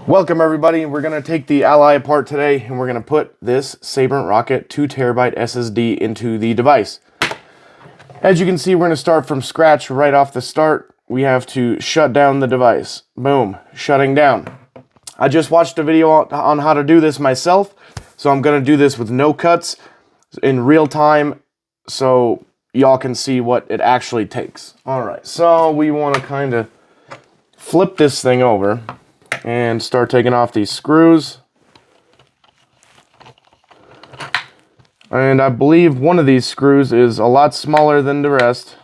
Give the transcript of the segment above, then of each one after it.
Welcome everybody. We're going to take the Ally apart today and we're going to put this Sabrent Rocket 2TB SSD into the device. As you can see, we're going to start from scratch right off the start. We have to shut down the device. Boom, shutting down. I just watched a video on how to do this myself, so I'm going to do this with no cuts in real time so y'all can see what it actually takes. Alright, so we want to kind of flip this thing over and start taking off these screws. And I believe one of these screws is a lot smaller than the rest.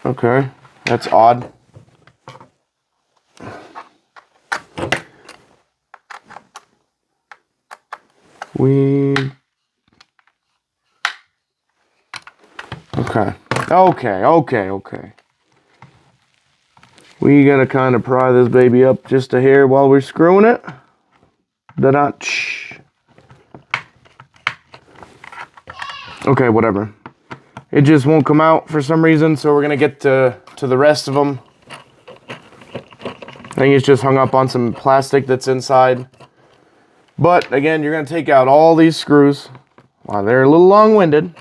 Okay, that's odd. Okay. We gotta kind of pry this baby up just a hair while we're screwing it. Okay, whatever. It just won't come out for some reason, so we're gonna get to the rest of them. I think it's just hung up on some plastic that's inside. But again, you're gonna take out all these screws. Wow, they're a little long-winded.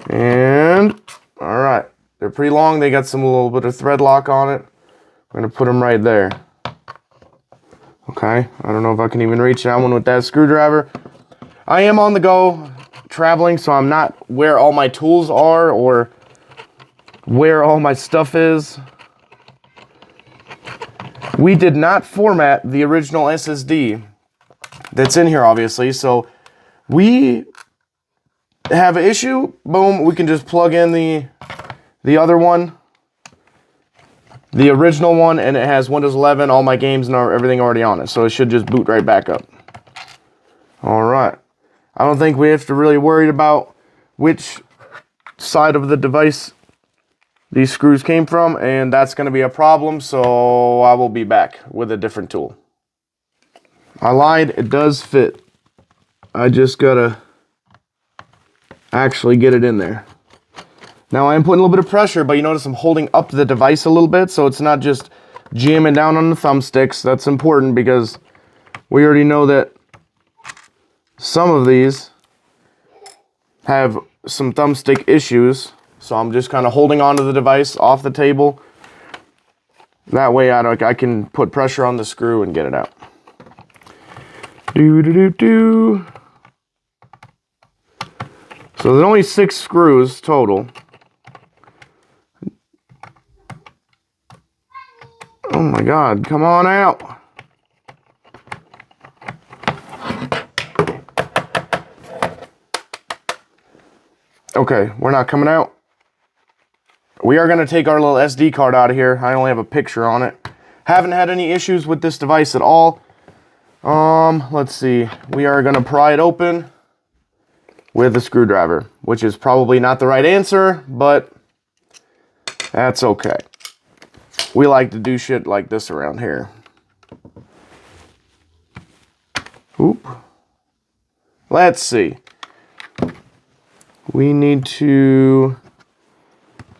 And all right. They're pretty long. They got some little bit of thread lock on it. We're going to put them right there. Okay. I don't know if I can even reach that one with that screwdriver. I am on the go traveling, so I'm not where all my tools are or where all my stuff is. We did not format the original SSD that's in here, obviously, so we have an issue. Boom. We can just plug in the other one, the original one, and it has Windows 11, all my games and everything already on it, so it should just boot right back up. Alright, I don't think we have to really worry about which side of the device these screws came from, and that's going to be a problem, so I will be back with a different tool. I lied, it does fit. I just gotta actually get it in there. Now I am putting a little bit of pressure, but you notice I'm holding up the device a little bit, so it's not just jamming down on the thumbsticks. That's important because we already know that some of these have some thumbstick issues. So I'm just kind of holding onto the device off the table. That way I can put pressure on the screw and get it out. So there's only 6 screws total. Oh my God, come on out. Okay, we're not coming out. We are going to take our little SD card out of here. I only have a picture on it. Haven't had any issues with this device at all. Let's see. We are going to pry it open with a screwdriver, which is probably not the right answer, but that's okay. We like to do shit like this around here. Oop. Let's see. We need to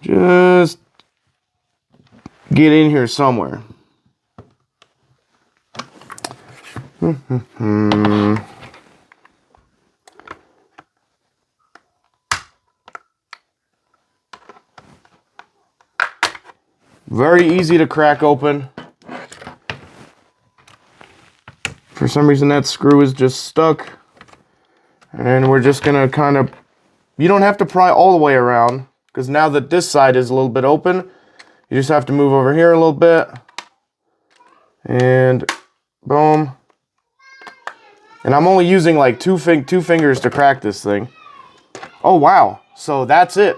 just get in here somewhere. Very easy to crack open. For some reason that screw is just stuck. And we're just gonna kind of, you don't have to pry all the way around, because now that this side is a little bit open, you just have to move over here a little bit. And boom. And I'm only using like two fingers to crack this thing. Oh wow, so that's it.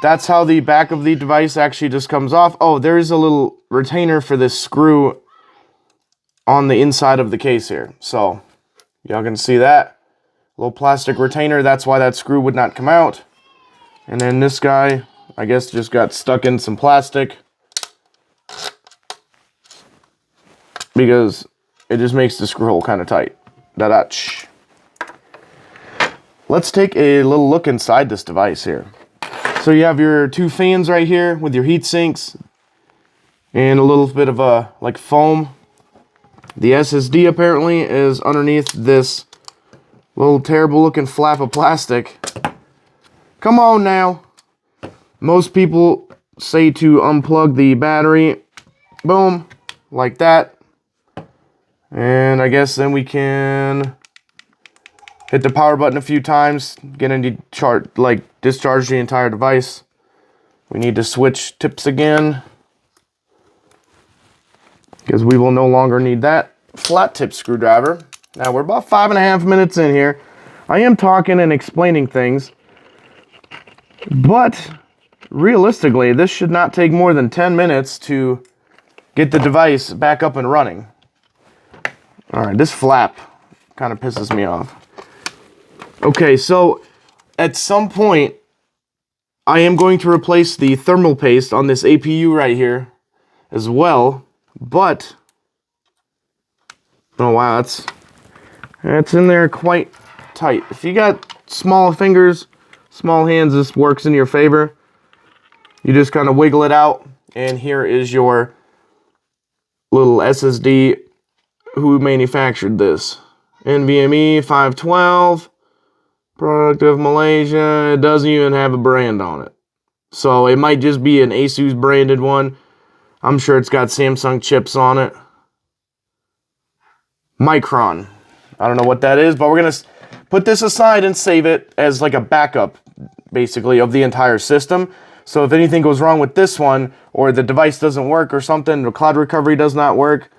That's how the back of the device actually just comes off. Oh, there is a little retainer for this screw on the inside of the case here. So, y'all can see that. Little plastic retainer, that's why that screw would not come out. And then this guy, I guess, just got stuck in some plastic. Because it just makes the screw hole kind of tight. Da-da-ch. Let's take a little look inside this device here. So you have your 2 fans right here with your heat sinks. and a little bit of a like foam. The SSD apparently is underneath this little terrible looking flap of plastic. Come on now. Most people say to unplug the battery. Boom, like that. And I guess then we can hit the power button a few times, discharge the entire device. We need to switch tips again, because we will no longer need that flat tip screwdriver. Now we're about 5.5 minutes in here. I am talking and explaining things, but realistically, this should not take more than 10 minutes to get the device back up and running. All right, this flap kind of pisses me off. Okay, so at some point, I am going to replace the thermal paste on this APU right here as well, but oh wow, that's in there quite tight. If you got small fingers, small hands, this works in your favor. You just kind of wiggle it out, and here is your little SSD. Who manufactured this? NVMe 512, product of Malaysia. It doesn't even have a brand on it. So it might just be an Asus branded one. I'm sure it's got Samsung chips on it. Micron. I don't know what that is, but we're going to put this aside and save it as like a backup, basically, of the entire system. So if anything goes wrong with this one, or the device doesn't work or something, or cloud recovery does not work,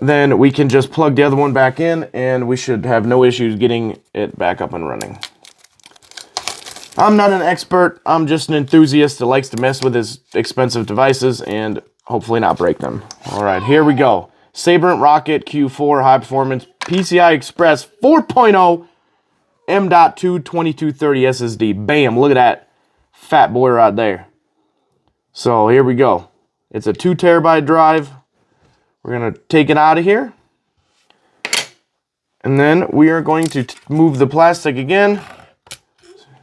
then we can just plug the other one back in, and we should have no issues getting it back up and running. I'm not an expert. I'm just an enthusiast that likes to mess with his expensive devices and hopefully not break them. All right, here we go. Sabrent Rocket Q4 High Performance PCI Express 4.0 M.2 2230 SSD. Bam, look at that fat boy right there. So here we go. It's a 2 terabyte drive. We're going to take it out of here. And then we are going to move the plastic again.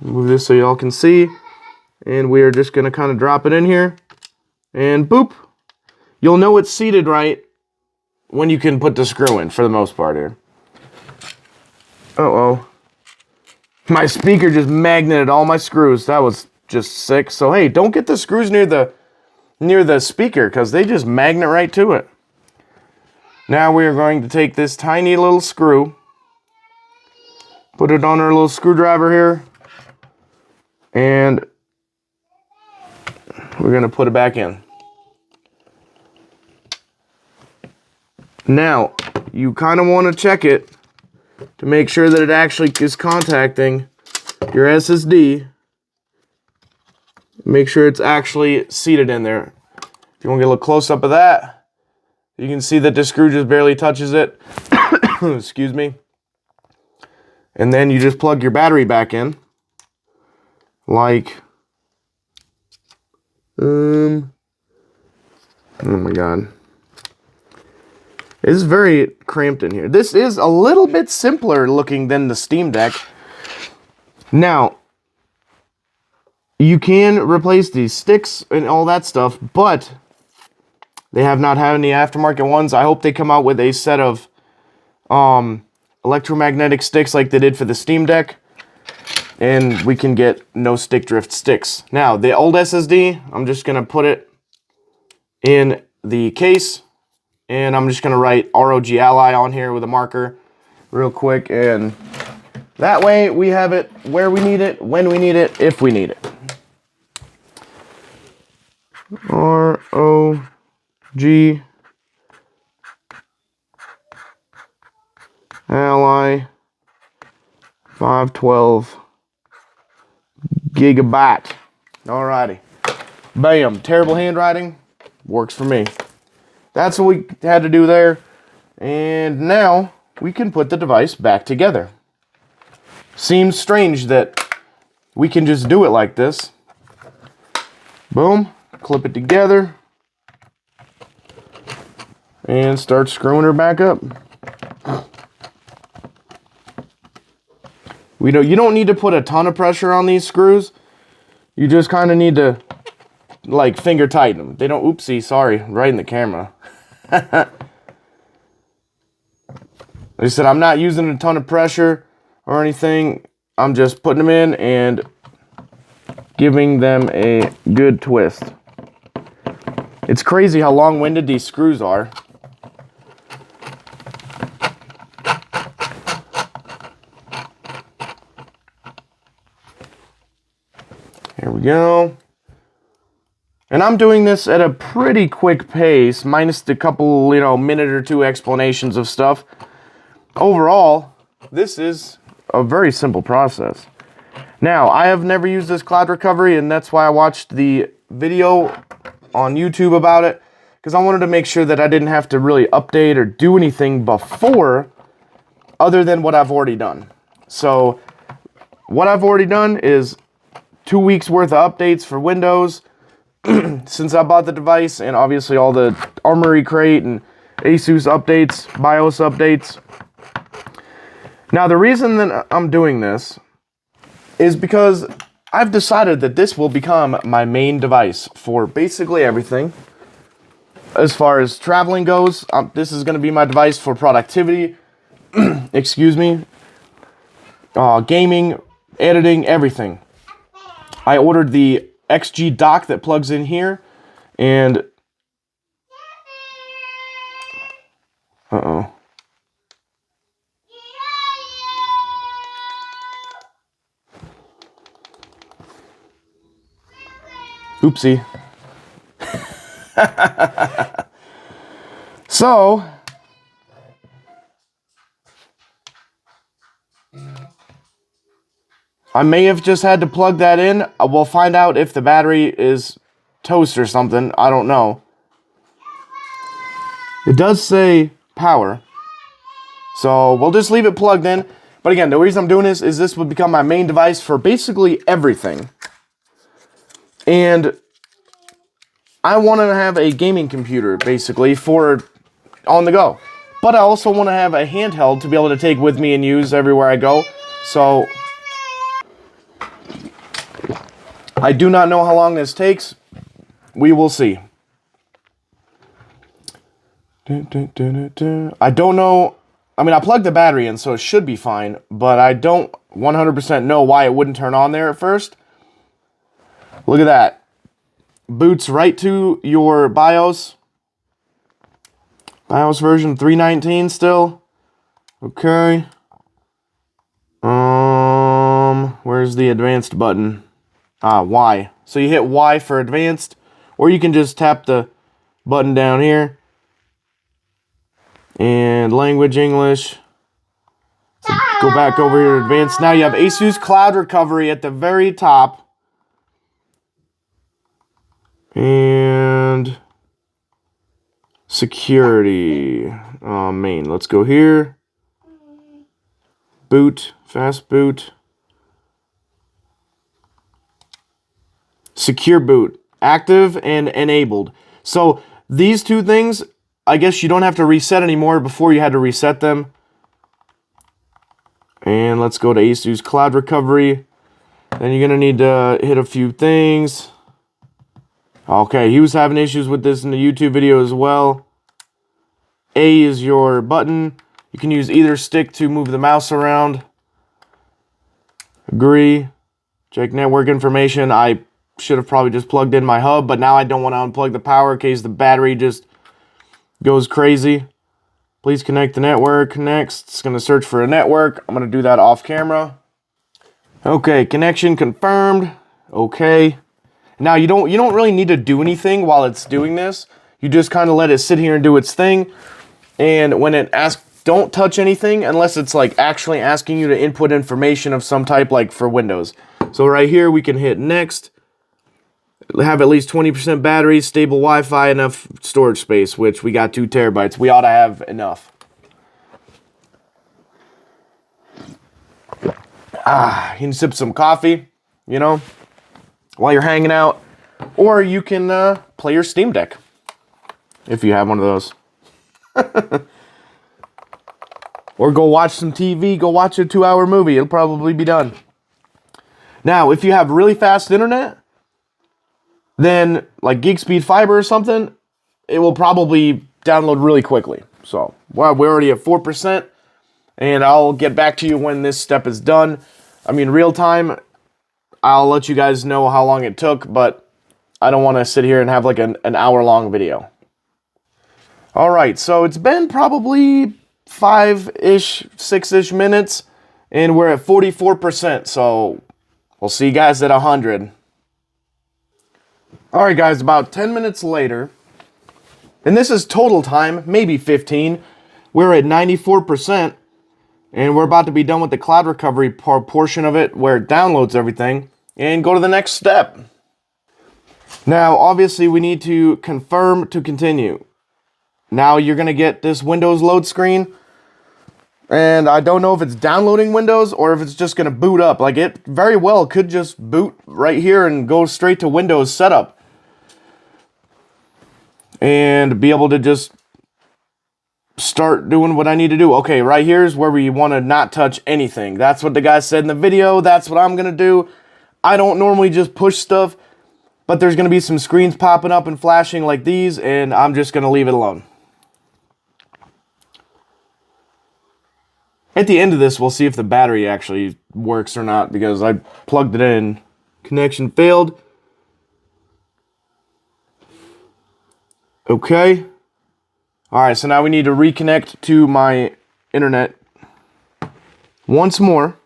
Move this so y'all can see. And we are just going to kind of drop it in here. And boop. You'll know it's seated right when you can put the screw in, for the most part here. Uh-oh. My speaker just magneted all my screws. That was just sick. So hey, don't get the screws near the speaker, because they just magnet right to it. Now we are going to take this tiny little screw, put it on our little screwdriver here, and we're going to put it back in. Now, you kind of want to check it to make sure that it actually is contacting your SSD. Make sure it's actually seated in there. If you want to get a little close up of that, you can see that the screw just barely touches it. Excuse me. And then you just plug your battery back in. Like, oh my God. It's very cramped in here. This is a little bit simpler looking than the Steam Deck. Now, you can replace these sticks and all that stuff, but they have not had any aftermarket ones. I hope they come out with a set of electromagnetic sticks like they did for the Steam Deck, and we can get no stick drift sticks. Now, the old SSD, I'm just going to put it in the case, and I'm just going to write ROG Ally on here with a marker real quick, and that way we have it where we need it, when we need it, if we need it. ROG Ally 512 gigabyte. Alrighty. Bam. Terrible handwriting. Works for me. That's what we had to do there. And now we can put the device back together. Seems strange that we can just do it like this. Boom. Clip it together. And start screwing her back up. You don't need to put a ton of pressure on these screws. You just kind of need to like finger tighten them. They don't, oopsie, sorry, right in the camera. Like I said, I'm not using a ton of pressure or anything. I'm just putting them in and giving them a good twist. It's crazy how long-winded these screws are. Here we go. And I'm doing this at a pretty quick pace, minus the couple, minute or two explanations of stuff. Overall, this is a very simple process. Now, I have never used this cloud recovery, and that's why I watched the video on YouTube about it, because I wanted to make sure that I didn't have to really update or do anything before, other than what I've already done. So, what I've already done is 2 weeks worth of updates for Windows since I bought the device, and obviously all the Armory Crate and Asus updates, BIOS updates. Now, the reason that I'm doing this is because I've decided that this will become my main device for basically everything. As far as traveling goes, this is going to be my device for productivity, excuse me, gaming, editing, everything. I ordered the XG dock that plugs in here, and oopsie. So, I may have just had to plug that in. We'll find out if the battery is toast or something. I don't know. It does say power. So, we'll just leave it plugged in. But again, the reason I'm doing this is this would become my main device for basically everything. And I want to have a gaming computer, basically, for on the go. But I also want to have a handheld to be able to take with me and use everywhere I go. So, I do not know how long this takes. We will see. I don't know. I mean, I plugged the battery in, so it should be fine. But I don't 100% know why it wouldn't turn on there at first. Look at that. Boots right to your BIOS. BIOS version 319 still. Okay. Where's the advanced button? Y. So you hit Y for advanced, or you can just tap the button down here. And language English. So go back over here to advanced. Now you have Asus Cloud Recovery at the very top. And security. Main. Let's go here. Boot. Fast boot. Secure boot. Active and enabled. So these two things, I guess you don't have to reset anymore. Before you had to reset them. And let's go to Asus Cloud Recovery. Then you're going to need to hit a few things. Okay, he was having issues with this in the YouTube video as well. A is your button. You can use either stick to move the mouse around. Agree. Check network information. I should have probably just plugged in my hub, but now I don't want to unplug the power in case the battery just goes crazy. Please connect the network. Next, it's going to search for a network. I'm going to do that off camera. Okay, connection confirmed. Okay. Now, you don't really need to do anything while it's doing this. You just kind of let it sit here and do its thing. And when it asks, don't touch anything unless it's like actually asking you to input information of some type, like for Windows. So right here, we can hit next. Have at least 20% battery, stable Wi-Fi, enough storage space, which we got 2 terabytes. We ought to have enough. You can sip some coffee, while you're hanging out. Or you can play your Steam Deck, if you have one of those. Or go watch some TV, go watch a 2-hour movie. It'll probably be done. Now, if you have really fast internet, then like Geek Speed Fiber or something, it will probably download really quickly. So, well, we're already at 4%, and I'll get back to you when this step is done. I mean, real time, I'll let you guys know how long it took, but I don't want to sit here and have like an hour-long video. All right, so it's been probably 5-ish, 6-ish minutes, and we're at 44%, so we'll see you guys at 100. All right, guys, about 10 minutes later, and this is total time, maybe 15, we're at 94%, and we're about to be done with the cloud recovery portion of it, where it downloads everything, and go to the next step. Now, obviously, we need to confirm to continue. Now you're going to get this Windows load screen, and I don't know if it's downloading Windows or if it's just going to boot up. Like, it very well could just boot right here and go straight to Windows setup and be able to just start doing what I need to do. Okay, right here is where we want to not touch anything. That's what the guy said in the video. That's what I'm going to do. I don't normally just push stuff, but there's going to be some screens popping up and flashing like these, and I'm just going to leave it alone. At the end of this, we'll see if the battery actually works or not, because I plugged it in. Connection failed. Okay. Alright, so now we need to reconnect to my internet once more.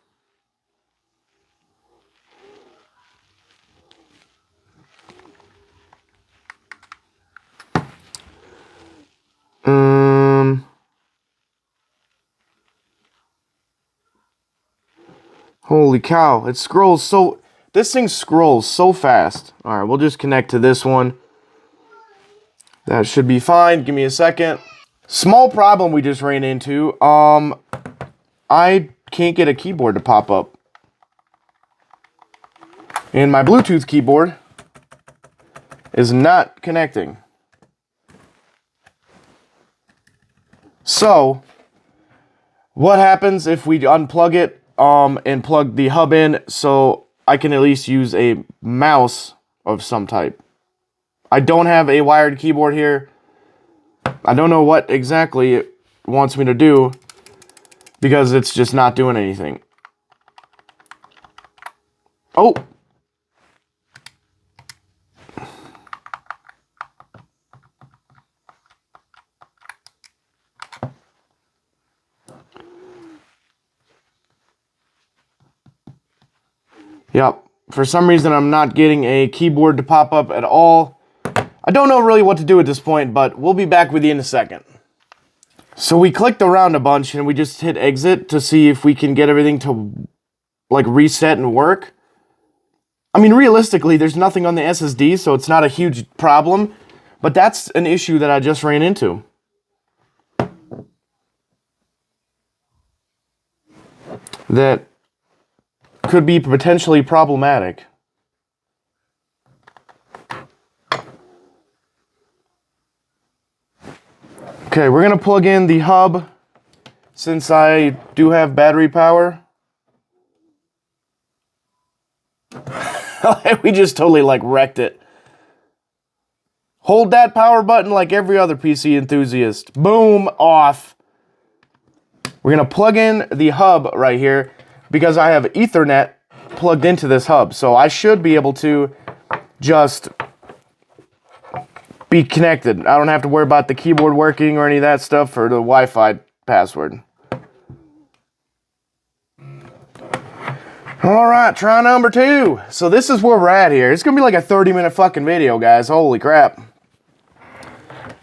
Holy cow, it scrolls so... This thing scrolls so fast. Alright, we'll just connect to this one. That should be fine. Give me a second. Small problem we just ran into. I can't get a keyboard to pop up. And my Bluetooth keyboard is not connecting. So, what happens if we unplug it and plug the hub in so I can at least use a mouse of some type? I don't have a wired keyboard here. I don't know what exactly it wants me to do because it's just not doing anything. Oh! Yep. For some reason, I'm not getting a keyboard to pop up at all. I don't know really what to do at this point, but we'll be back with you in a second. So we clicked around a bunch and we just hit exit to see if we can get everything to like reset and work. I mean, realistically, there's nothing on the SSD, so it's not a huge problem, but that's an issue that I just ran into. That could be potentially problematic. Okay, we're going to plug in the hub since I do have battery power. We just totally like wrecked it. Hold that power button like every other PC enthusiast. Boom, off. We're going to plug in the hub right here because I have Ethernet plugged into this hub. So I should be able to just be connected. I don't have to worry about the keyboard working or any of that stuff or the Wi-Fi password. Alright, try number 2. So this is where we're at here. It's going to be like a 30-minute fucking video, guys. Holy crap.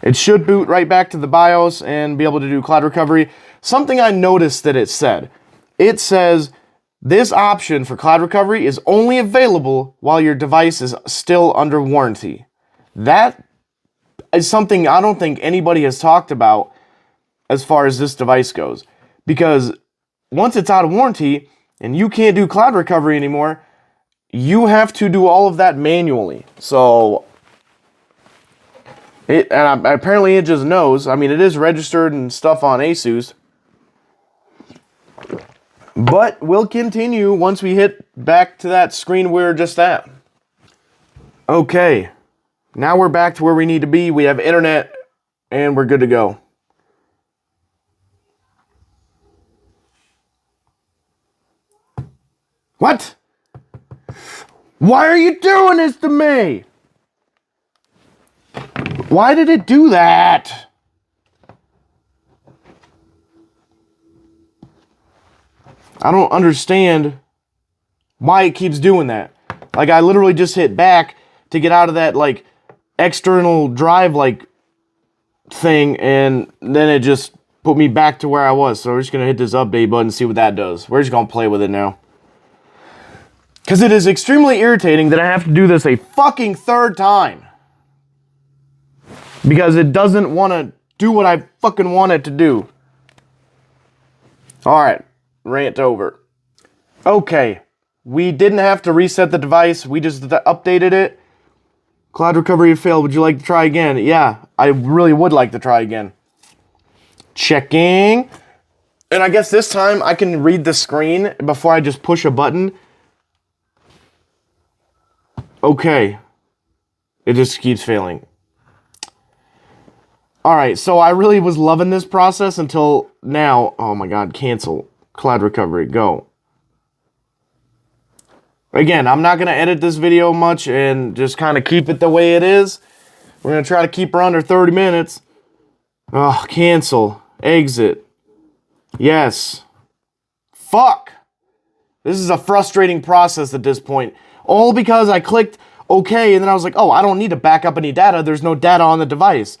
It should boot right back to the BIOS and be able to do cloud recovery. Something I noticed that it said. It says, this option for cloud recovery is only available while your device is still under warranty. That is something I don't think anybody has talked about as far as this device goes. Because once it's out of warranty and you can't do cloud recovery anymore, you have to do all of that manually. So, apparently it just knows. I mean, it is registered and stuff on ASUS. But we'll continue once we hit back to that screen we were just at. Okay, Now we're back to where we need to be. We have internet and we're good to go. What? Why are you doing this to me? Why did it do that? I don't understand why it keeps doing that. Like, I literally just hit back to get out of that, like, external drive, like, thing, and then it just put me back to where I was. So we're just going to hit this update button and see what that does. We're just going to play with it now. Because it is extremely irritating that I have to do this a fucking third time. Because it doesn't want to do what I fucking want it to do. Alright, rant over. Okay, we didn't have to reset the device. We just updated it. Cloud recovery failed. Would you like to try again? Yeah, I really would like to try again. Checking. And I guess this time I can read the screen before I just push a button. Okay. It just keeps failing. Alright, so I really was loving this process until now. Oh my god, cancel. Cloud recovery, go. Again, I'm not going to edit this video much and just kind of keep it the way it is. We're going to try to keep her under 30 minutes. Oh, cancel. Exit. Yes. Fuck. This is a frustrating process at this point. All because I clicked OK and then I was like, oh, I don't need to back up any data. There's no data on the device.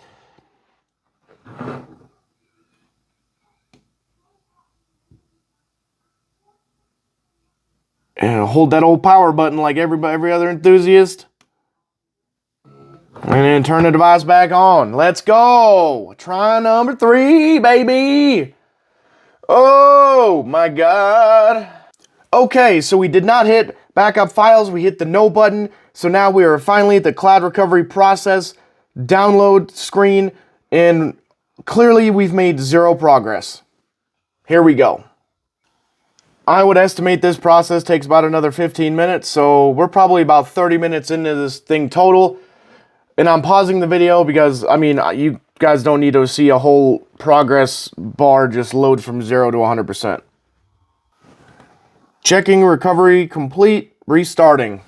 And hold that old power button like every other enthusiast. And then turn the device back on. Let's go. Try number 3, baby. Oh, my God. Okay, so we did not hit backup files. We hit the no button. So now we are finally at the cloud recovery process download screen. And clearly we've made 0 progress. Here we go. I would estimate this process takes about another 15 minutes. So we're probably about 30 minutes into this thing total. And I'm pausing the video because, I mean, you guys don't need to see a whole progress bar just load from 0 to 100%. Checking recovery complete, restarting.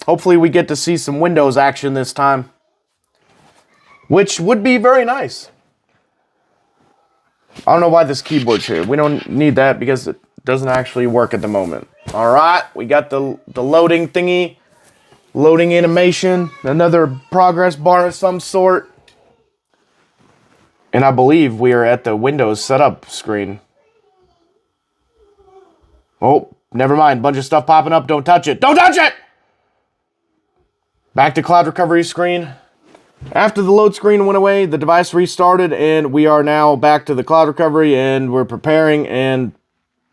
Hopefully we get to see some Windows action this time, which would be very nice. I don't know why this keyboard's here. We don't need that because it doesn't actually work at the moment. All right, we got the loading thingy. Loading animation, another progress bar of some sort. And I believe we are at the Windows setup screen. Oh, never mind. Bunch of stuff popping up. Don't touch it. Don't touch it! Back to cloud recovery screen. After the load screen went away, the device restarted, and we are now back to the cloud recovery, and we're preparing, and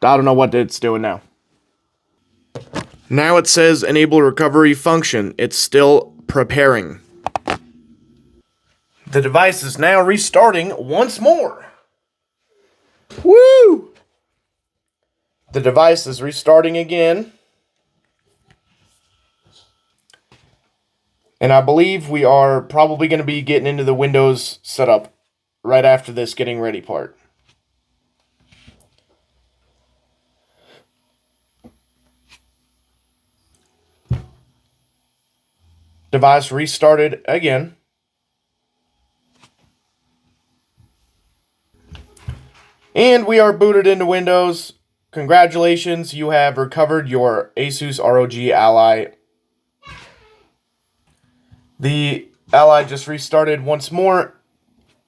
I don't know what it's doing now. Now it says enable recovery function. It's still preparing. The device is now restarting once more. Woo! The device is restarting again. And I believe we are probably going to be getting into the Windows setup right after this getting ready part. Device restarted again. And we are booted into Windows. Congratulations, you have recovered your Asus ROG Ally. The Ally just restarted once more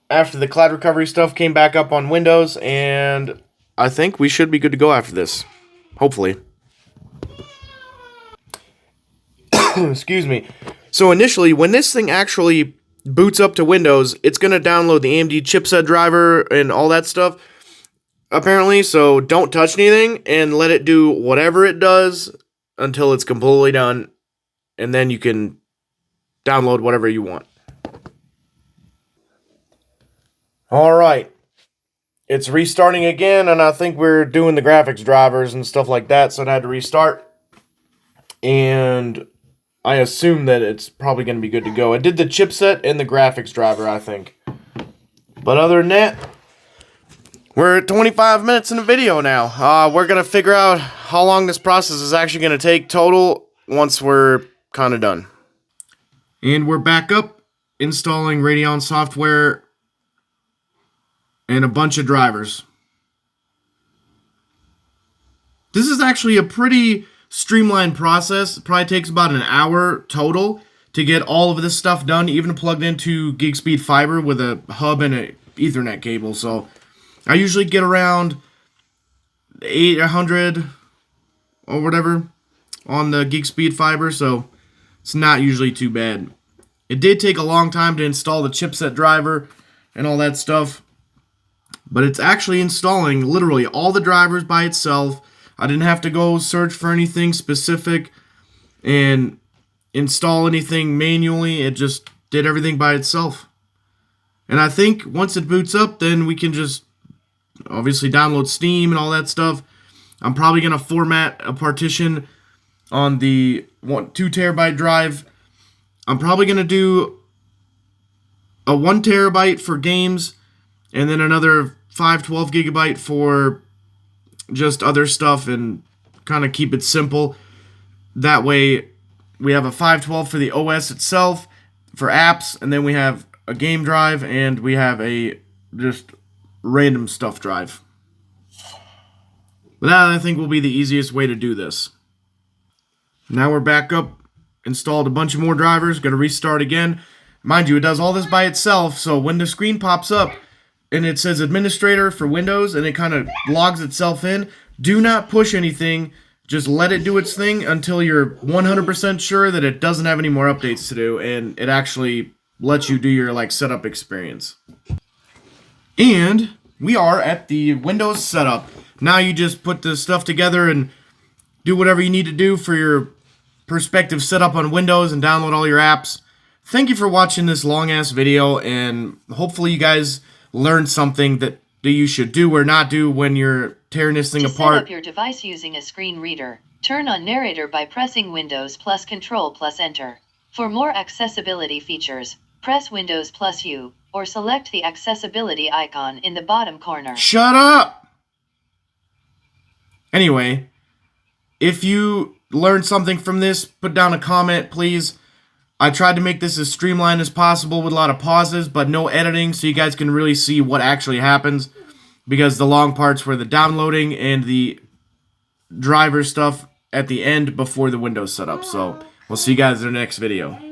after the cloud recovery stuff came back up on Windows, and I think we should be good to go after this. Hopefully. Excuse me. So initially, when this thing actually boots up to Windows, it's going to download the AMD chipset driver and all that stuff, apparently. So don't touch anything and let it do whatever it does until it's completely done, and then you can download whatever you want. All right. It's restarting again, and I think we're doing the graphics drivers and stuff like that, so it had to restart. And I assume that it's probably going to be good to go. I did the chipset and the graphics driver, I think. But other than that, we're at 25 minutes in the video now. We're going to figure out how long this process is actually going to take total once we're kind of done. And we're back up installing Radeon software and a bunch of drivers. This is actually a pretty streamlined process. It probably takes about an hour total to get all of this stuff done, even plugged into gig speed fiber with a hub and an Ethernet cable. So I usually get around 800 or whatever on the gig speed fiber, so it's not usually too bad. It did take a long time to install the chipset driver and all that stuff, but it's actually installing literally all the drivers by itself. I didn't have to go search for anything specific and install anything manually. It just did everything by itself. And I think once it boots up, then we can just obviously download Steam and all that stuff. I'm probably going to format a partition on the 2 terabyte drive. I'm probably going to do a 1 terabyte for games and then another 512 gigabyte for just other stuff and kind of keep it simple. That way we have a 512 for the OS itself for apps, and then we have a game drive and we have a just random stuff drive. But that I think will be the easiest way to do this. Now we're back up, installed a bunch of more drivers, going to restart again. Mind you, it does all this by itself, so when the screen pops up and it says administrator for Windows and it kind of logs itself in, do not push anything. Just let it do its thing until you're 100% sure that it doesn't have any more updates to do and it actually lets you do your setup experience. And we are at the Windows setup. Now you just put the stuff together and do whatever you need to do for your prospective setup on Windows and download all your apps. Thank you for watching this long-ass video, and hopefully you guys learned something that you should do or not do when you're tearing this thing apart. Set up your device using a screen reader. Turn on narrator by pressing Windows plus Control plus Enter. For more accessibility features, press Windows plus U, or select the accessibility icon in the bottom corner. Shut up! Anyway, if you learned something from this, put down a comment, please. I tried to make this as streamlined as possible with a lot of pauses, but no editing, so you guys can really see what actually happens, because the long parts were the downloading and the driver stuff at the end before the Windows setup. So we'll see you guys in the next video.